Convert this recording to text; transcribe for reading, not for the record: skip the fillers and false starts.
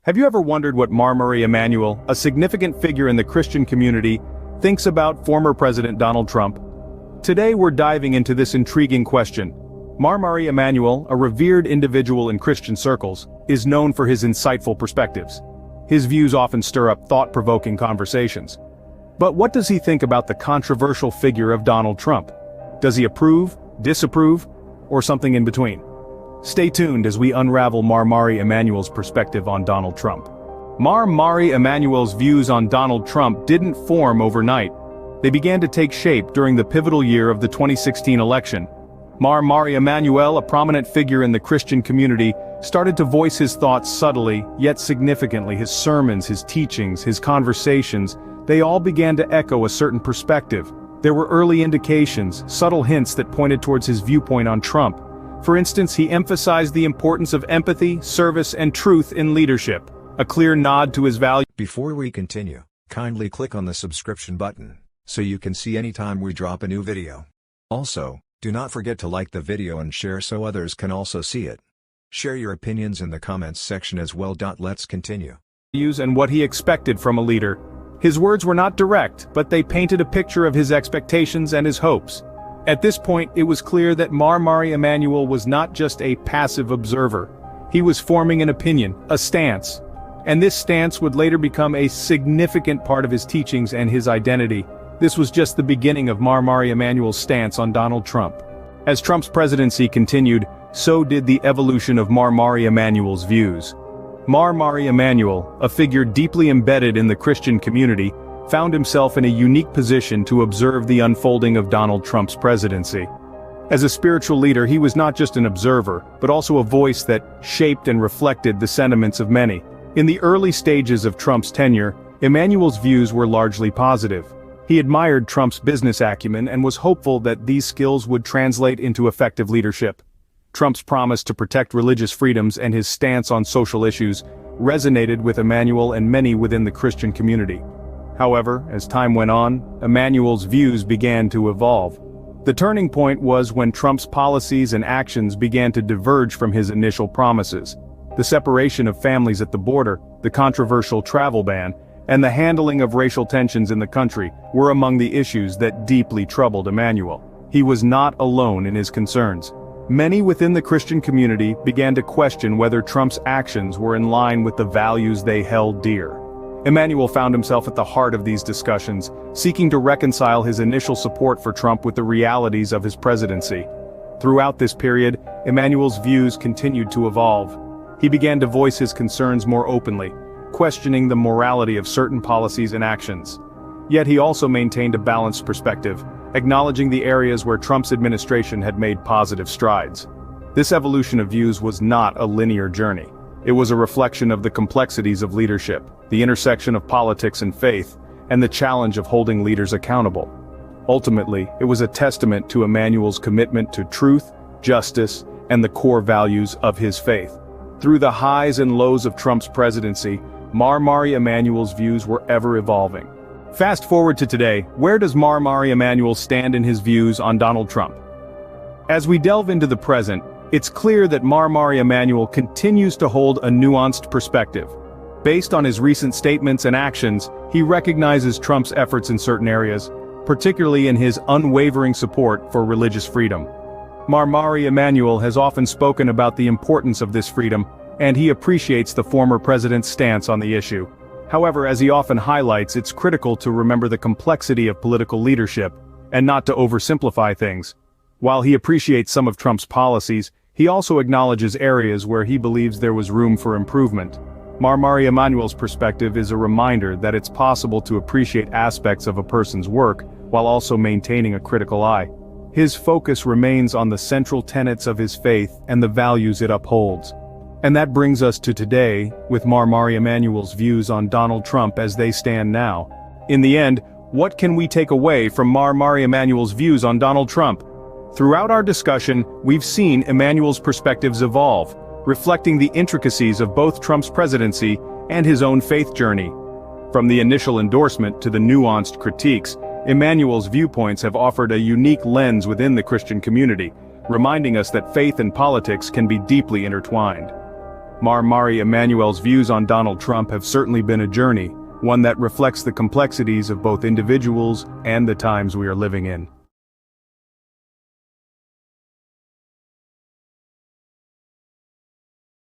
Have you ever wondered what Emmanuel, a significant figure in the Christian community, thinks about former President Donald Trump? Today we're diving into this intriguing question. Emmanuel, a revered individual in Christian circles, is known for his insightful perspectives. His views often stir up thought-provoking conversations. But what does he think about the controversial figure of Donald Trump? Does he approve, disapprove, or something in between? Stay tuned as we unravel Emmanuel's perspective on Donald Trump. Emmanuel's views on Donald Trump didn't form overnight. They began to take shape during the pivotal year of the 2016 election. Emmanuel, a prominent figure in the Christian community, started to voice his thoughts subtly, yet significantly. His sermons, his teachings, his conversations, they all began to echo a certain perspective. There were early indications, subtle hints that pointed towards his viewpoint on Trump. For instance, he emphasized the importance of empathy, service, and truth in leadership, a clear nod to his values. Before we continue, kindly click on the subscription button, so you can see anytime we drop a new video. Also, do not forget to like the video and share so others can also see it. Share your opinions in the comments section as well. Let's continue. And what he expected from a leader. His words were not direct, but they painted a picture of his expectations and his hopes. At this point, it was clear that Emmanuel was not just a passive observer. He was forming an opinion, a stance. And this stance would later become a significant part of his teachings and his identity. This was just the beginning of Emmanuel's stance on Donald Trump. As Trump's presidency continued, so did the evolution of Emmanuel's views. Emmanuel, a figure deeply embedded in the Christian community, found himself in a unique position to observe the unfolding of Donald Trump's presidency. As a spiritual leader, he was not just an observer, but also a voice that shaped and reflected the sentiments of many. In the early stages of Trump's tenure, Emmanuel's views were largely positive. He admired Trump's business acumen and was hopeful that these skills would translate into effective leadership. Trump's promise to protect religious freedoms and his stance on social issues resonated with Emmanuel and many within the Christian community. However, as time went on, Emmanuel's views began to evolve. The turning point was when Trump's policies and actions began to diverge from his initial promises. The separation of families at the border, the controversial travel ban, and the handling of racial tensions in the country were among the issues that deeply troubled Emmanuel. He was not alone in his concerns. Many within the Christian community began to question whether Trump's actions were in line with the values they held dear. Emmanuel found himself at the heart of these discussions, seeking to reconcile his initial support for Trump with the realities of his presidency. Throughout this period, Emmanuel's views continued to evolve. He began to voice his concerns more openly, questioning the morality of certain policies and actions. Yet he also maintained a balanced perspective, acknowledging the areas where Trump's administration had made positive strides. This evolution of views was not a linear journey. It was a reflection of the complexities of leadership, the intersection of politics and faith, and the challenge of holding leaders accountable. Ultimately, it was a testament to Emmanuel's commitment to truth, justice, and the core values of his faith. Through the highs and lows of Trump's presidency, Emmanuel's views were ever evolving. Fast forward to today, where does Emmanuel stand in his views on Donald Trump? As we delve into the present, it's clear that Emmanuel continues to hold a nuanced perspective. Based on his recent statements and actions, he recognizes Trump's efforts in certain areas, particularly in his unwavering support for religious freedom. Emmanuel has often spoken about the importance of this freedom, and he appreciates the former president's stance on the issue. However, as he often highlights, it's critical to remember the complexity of political leadership, and not to oversimplify things. While he appreciates some of Trump's policies, he also acknowledges areas where he believes there was room for improvement. Emmanuel's perspective is a reminder that it's possible to appreciate aspects of a person's work while also maintaining a critical eye. His focus remains on the central tenets of his faith and the values it upholds. And that brings us to today, with Emmanuel's views on Donald Trump as they stand now. In the end, what can we take away from Emmanuel's views on Donald Trump? Throughout our discussion, we've seen Emmanuel's perspectives evolve, reflecting the intricacies of both Trump's presidency and his own faith journey. From the initial endorsement to the nuanced critiques, Emmanuel's viewpoints have offered a unique lens within the Christian community, reminding us that faith and politics can be deeply intertwined. Mari Emmanuel's views on Donald Trump have certainly been a journey, one that reflects the complexities of both individuals and the times we are living in.